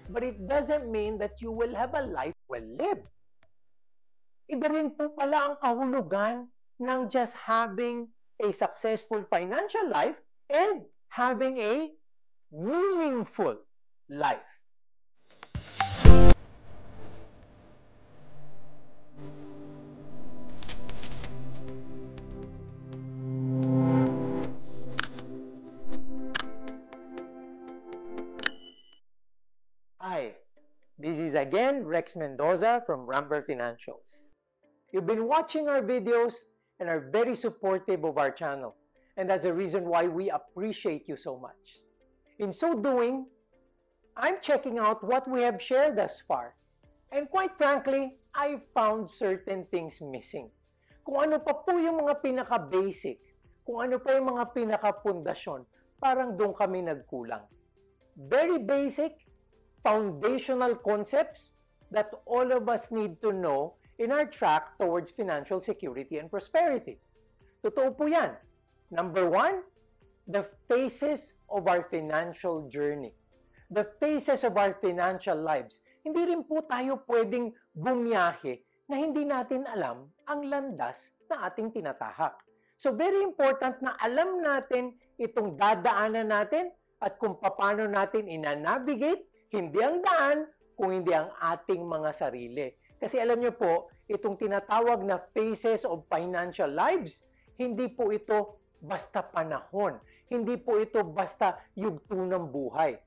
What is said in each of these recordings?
but it doesn't mean that you will have a life well lived. Iba rin po pala ang kahulugan ng just having a successful financial life and having a meaningful life. Hi, this is again Rex Mendoza from Ramber Financials. You've been watching our videos and are very supportive of our channel, and that's the reason why we appreciate you so much. In so doing, I'm checking out what we have shared thus far, and quite frankly, I found certain things missing. Kung ano pa po yung mga pinaka-basic, kung ano pa yung mga pinaka-pundasyon, parang doon kami nagkulang. Very basic, foundational concepts that all of us need to know in our track towards financial security and prosperity. Totoo po yan. Number one, the phases of our financial journey. The phases of our financial lives. Hindi rin po tayo pwedeng bumiyahe na hindi natin alam ang landas na ating tinatahak. So very important na alam natin itong dadaanan natin at kung paano natin ina-navigate hindi ang daan, kung hindi ang ating mga sarili. Kasi alam nyo po, itong tinatawag na phases of financial lives, hindi po ito basta panahon. Hindi po ito basta yugto ng buhay.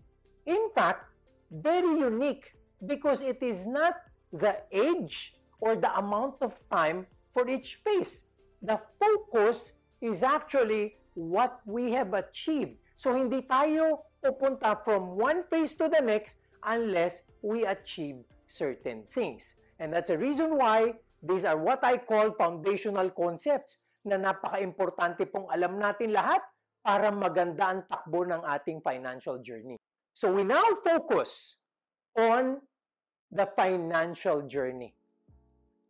In fact, very unique because it is not the age or the amount of time for each phase. The focus is actually what we have achieved. So hindi tayo pupunta from one phase to the next unless we achieve certain things. And that's the reason why these are what I call foundational concepts na napaka-importante pong alam natin lahat para maganda ang takbo ng ating financial journey. So we now focus on the financial journey.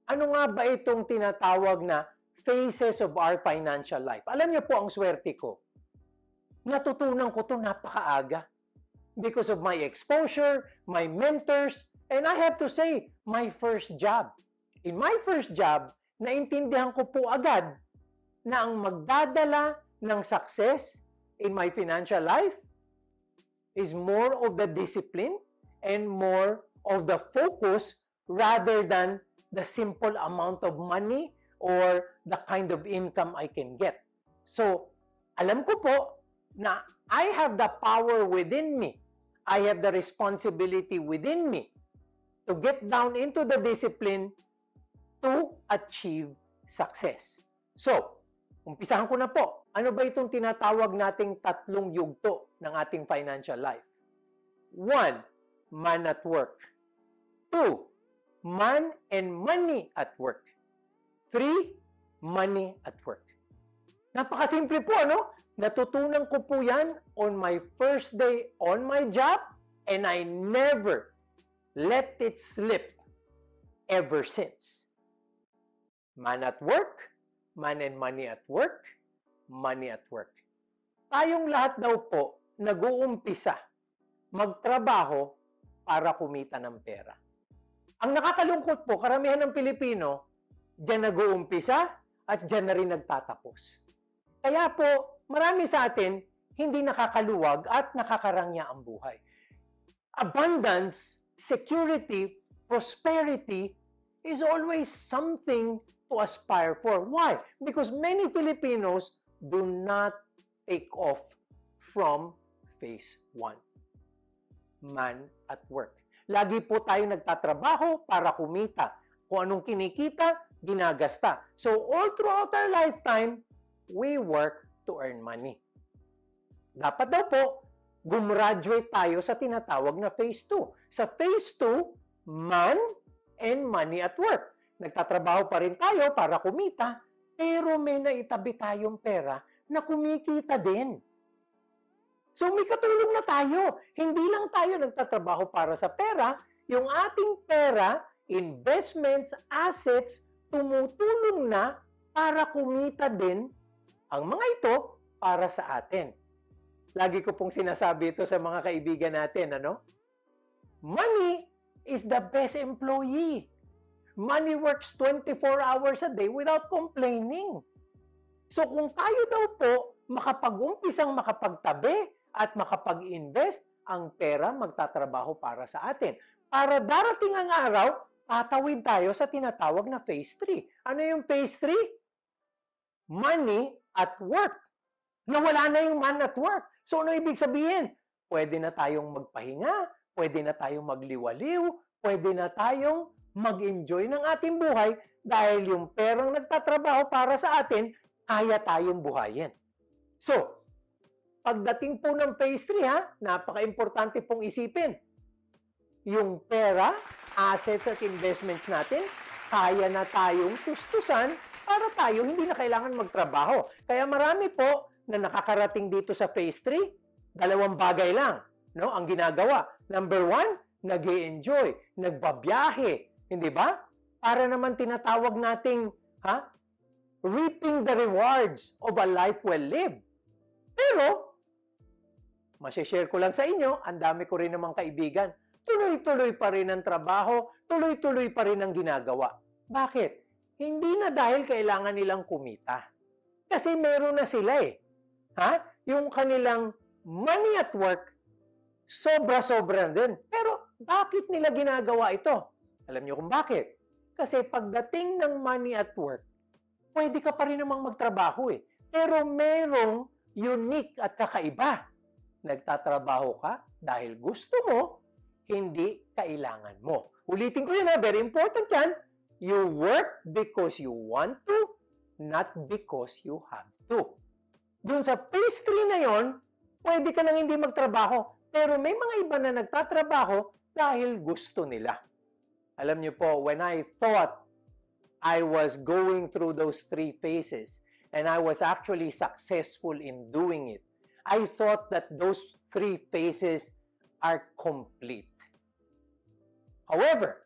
Ano nga ba itong tinatawag na phases of our financial life? Alam niyo po ang swerte ko. Natutunan ko ito napakaaga because of my exposure, my mentors, and I have to say, my first job. In my first job, naintindihan ko po agad na ang magdadala ng success in my financial life is more of the discipline and more of the focus rather than the simple amount of money or the kind of income I can get. So, alam ko po na I have the power within me. I have the responsibility within me to get down into the discipline to achieve success. So, umpisahan ko na po. Ano ba itong tinatawag nating tatlong yugto ng ating financial life? 1, man at work. 2, man and money at work. 3, money at work. Napakasimple po, ano? Natutunan ko po yan on my first day on my job and I never let it slip ever since. Man at work, man and money at work, money at work. Tayong lahat daw po nag-uumpisa magtrabaho para kumita ng pera. Ang nakakalungkot po, karamihan ng Pilipino, diyan nag-uumpisa at diyan na rin nagtatapos. Kaya po, marami sa atin hindi nakakaluwag at nakakarangya ang buhay. Abundance, security, prosperity is always something to aspire for. Why? Because many Filipinos do not take off from phase 1. Man at work. Lagi po tayo nagtatrabaho para kumita. Kung anong kinikita, ginagasta. So all throughout our lifetime, we work to earn money. Dapat daw po, gumraduate tayo sa tinatawag na phase 2. Sa phase 2, man and money at work. Nagtatrabaho pa rin tayo para kumita, pero may naitabi tayong pera na kumikita din. So may katulong na tayo. Hindi lang tayo nagtatrabaho para sa pera, yung ating pera, investments, assets, tumutulong na para kumita din ang mga ito para sa atin. Lagi ko pong sinasabi ito sa mga kaibigan natin, ano? Money is the best employee. Money works 24 hours a day without complaining. So kung tayo daw po makapag-umpisang makapagtabi at makapag-invest, ang pera magtatrabaho para sa atin. Para darating ang araw, tatawid tayo sa tinatawag na phase 3. Ano yung phase 3? Money at work. Nawala na yung man at work. So ano ibig sabihin? Pwede na tayong magpahinga, pwede na tayong magliwaliw, pwede na tayong mag-enjoy ng ating buhay dahil yung perang nagtatrabaho para sa atin, kaya tayong buhayin. So, pagdating po ng phase 3, napaka-importante pong isipin. Yung pera, assets at investments natin, kaya na tayong tustusan para tayo hindi na kailangan magtrabaho. Kaya marami po na nakakarating dito sa phase 3, dalawang bagay lang, no, ang ginagawa. Number 1, nag-e-enjoy, nagbabiyahe, hindi ba? Para naman tinatawag nating, reaping the rewards of a life well lived. Pero, masishare ko lang sa inyo, ang dami ko rin namang kaibigan, tuloy-tuloy pa rin ang trabaho, tuloy-tuloy pa rin ang ginagawa. Bakit? Hindi na dahil kailangan nilang kumita. Kasi meron na sila Yung kanilang money at work, sobra-sobra din. Pero bakit nila ginagawa ito? Alam niyo kung bakit? Kasi pagdating ng money at work, pwede ka pa rin namang magtrabaho Pero merong unique at kakaiba. Nagtatrabaho ka dahil gusto mo, hindi kailangan mo. Ulitin ko yun very important yan. You work because you want to, not because you have to. Doon sa phase 3 na yon, pwede ka nang hindi magtrabaho. Pero may mga iba na nagtatrabaho dahil gusto nila. Alam niyo po, when I thought I was going through those 3 phases and I was actually successful in doing it, I thought that those 3 phases are complete. However,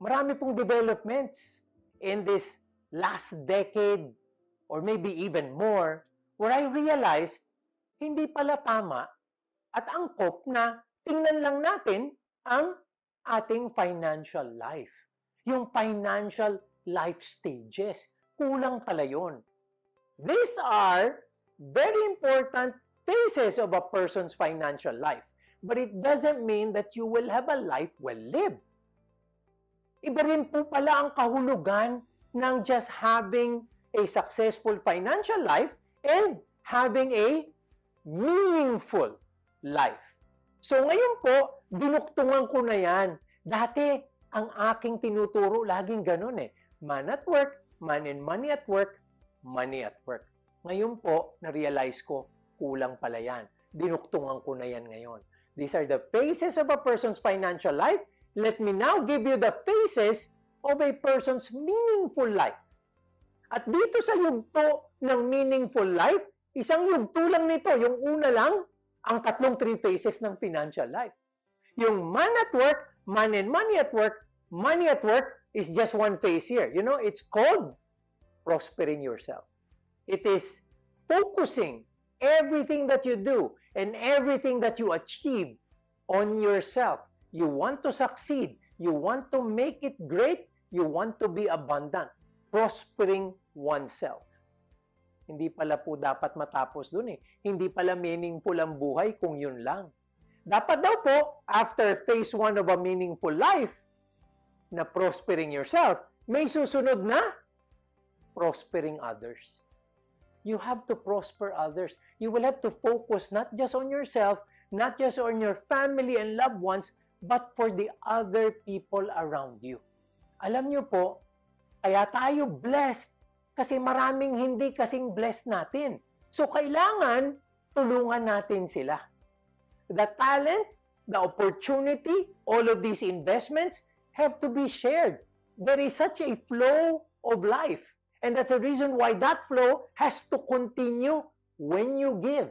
marami pong developments in this last decade or maybe even more where I realized hindi pala tama at angkop na tingnan lang natin ang ating financial life. Yung financial life stages. Kulang pala yun. These are very important phases of a person's financial life. But it doesn't mean that you will have a life well lived. Iba rin po pala ang kahulugan ng just having a successful financial life and having a meaningful life. So ngayon po, dinuktungan ko na yan. Dati, ang aking tinuturo laging ganun Man at work, man and money at work, money at work. Ngayon po, na-realize ko, kulang pala yan. Dinuktungan ko na yan ngayon. These are the phases of a person's financial life. Let me now give you the phases of a person's meaningful life. At dito sa yugto ng meaningful life, isang yugto lang nito. Yung una lang, ang 3 phases ng financial life. Yung man at work, man and money at work is just one phase here. You know, it's called prospering yourself. It is focusing everything that you do and everything that you achieve on yourself. You want to succeed. You want to make it great. You want to be abundant. Prospering oneself. Hindi pala po dapat matapos dun Hindi pala meaningful ang buhay kung yun lang. Dapat daw po, after phase 1 of a meaningful life, na prospering yourself, may susunod na prospering others. You have to prosper others. You will have to focus not just on yourself, not just on your family and loved ones, but for the other people around you. Alam niyo po, kaya tayo blessed kasi maraming hindi kasing blessed natin. So kailangan tulungan natin sila. The talent, the opportunity, all of these investments have to be shared. There is such a flow of life. And that's the reason why that flow has to continue when you give.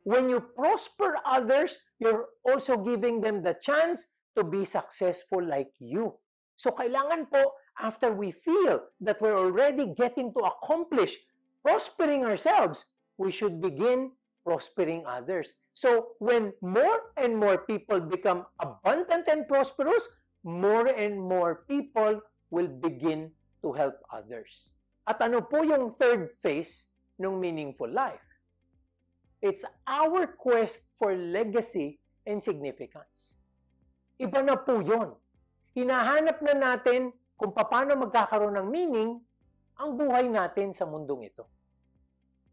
When you prosper others, you're also giving them the chance to be successful like you. So kailangan po, after we feel that we're already getting to accomplish prospering ourselves, we should begin prospering others. So when more and more people become abundant and prosperous, more and more people will begin to help others. At ano po yung third phase ng meaningful life? It's our quest for legacy and significance. Iba na po yun. Hinahanap na natin kung paano magkakaroon ng meaning ang buhay natin sa mundong ito.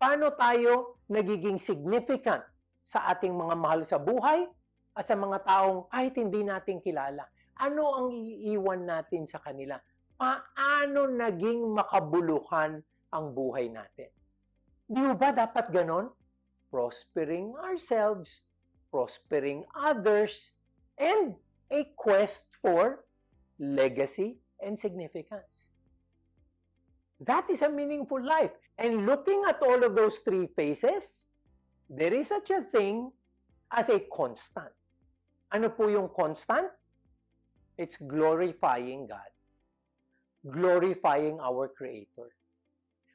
Paano tayo nagiging significant sa ating mga mahal sa buhay at sa mga taong kahit hindi natin kilala? Ano ang iiwan natin sa kanila? Paano naging makabuluhan ang buhay natin? Di ba dapat ganon? Prospering ourselves, prospering others, and a quest for legacy and significance. That is a meaningful life. And looking at all of those three phases, there is such a thing as a constant. Ano po yung constant? It's glorifying God. Glorifying our Creator.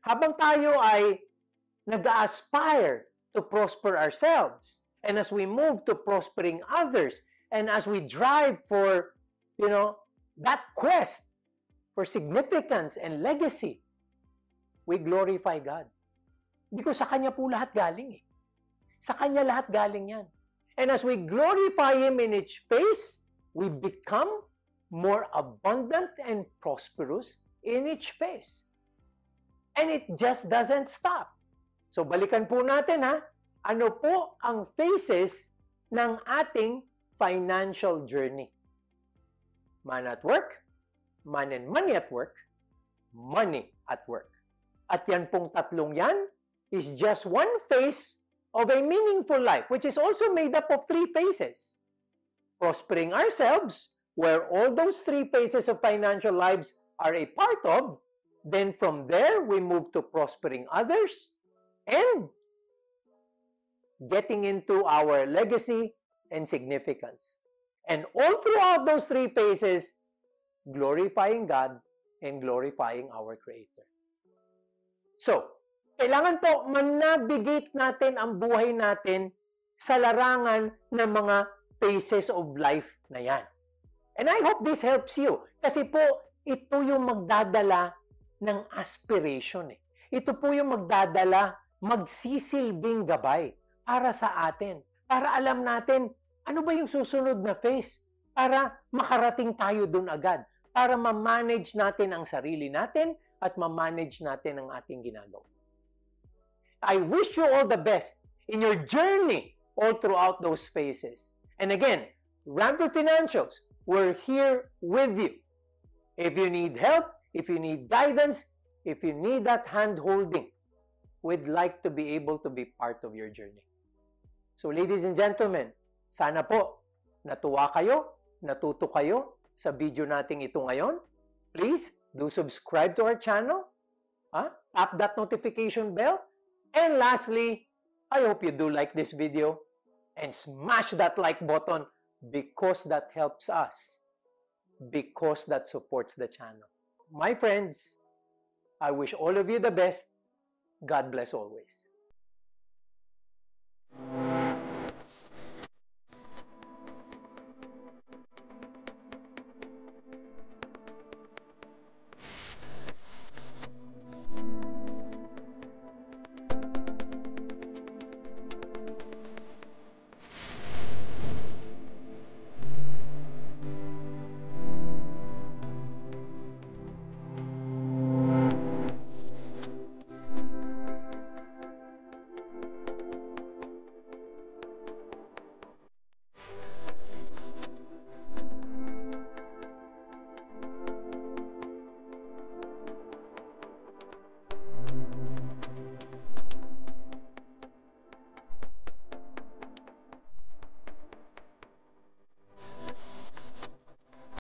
Habang tayo ay nag-aspire to prosper ourselves, and as we move to prospering others, and as we drive for, that quest for significance and legacy, we glorify God. Because sa Kanya po lahat galing eh. Sa Kanya lahat galing yan. And as we glorify Him in each phase, we become more abundant and prosperous in each phase. And it just doesn't stop. So balikan po natin ano po ang phases ng ating financial journey? Man at work, man and money at work, money at work. At yan pong tatlong yan is just one phase of a meaningful life, which is also made up of three phases. Prospering ourselves, where all those three phases of financial lives are a part of. Then from there, we move to prospering others and getting into our legacy and significance. And all throughout those three phases, glorifying God and glorifying our Creator. So, kailangan po manabigate natin ang buhay natin sa larangan ng mga phases of life na yan. And I hope this helps you. Kasi po, ito yung magdadala ng aspiration. Ito po yung magdadala, magsisilbing gabay para sa atin. Para alam natin, ano ba yung susunod na phase? Para makarating tayo dun agad. Para ma-manage natin ang sarili natin at ma-manage natin ang ating ginagawa. I wish you all the best in your journey all throughout those phases. And again, Ramper Financials, we're here with you. If you need help, if you need guidance, if you need that hand-holding, we'd like to be able to be part of your journey. So ladies and gentlemen, sana po natuwa kayo, natuto kayo sa video nating ito ngayon. Please do subscribe to our channel. Tap that notification bell. And lastly, I hope you do like this video and smash that like button because that helps us, because that supports the channel. My friends, I wish all of you the best. God bless always.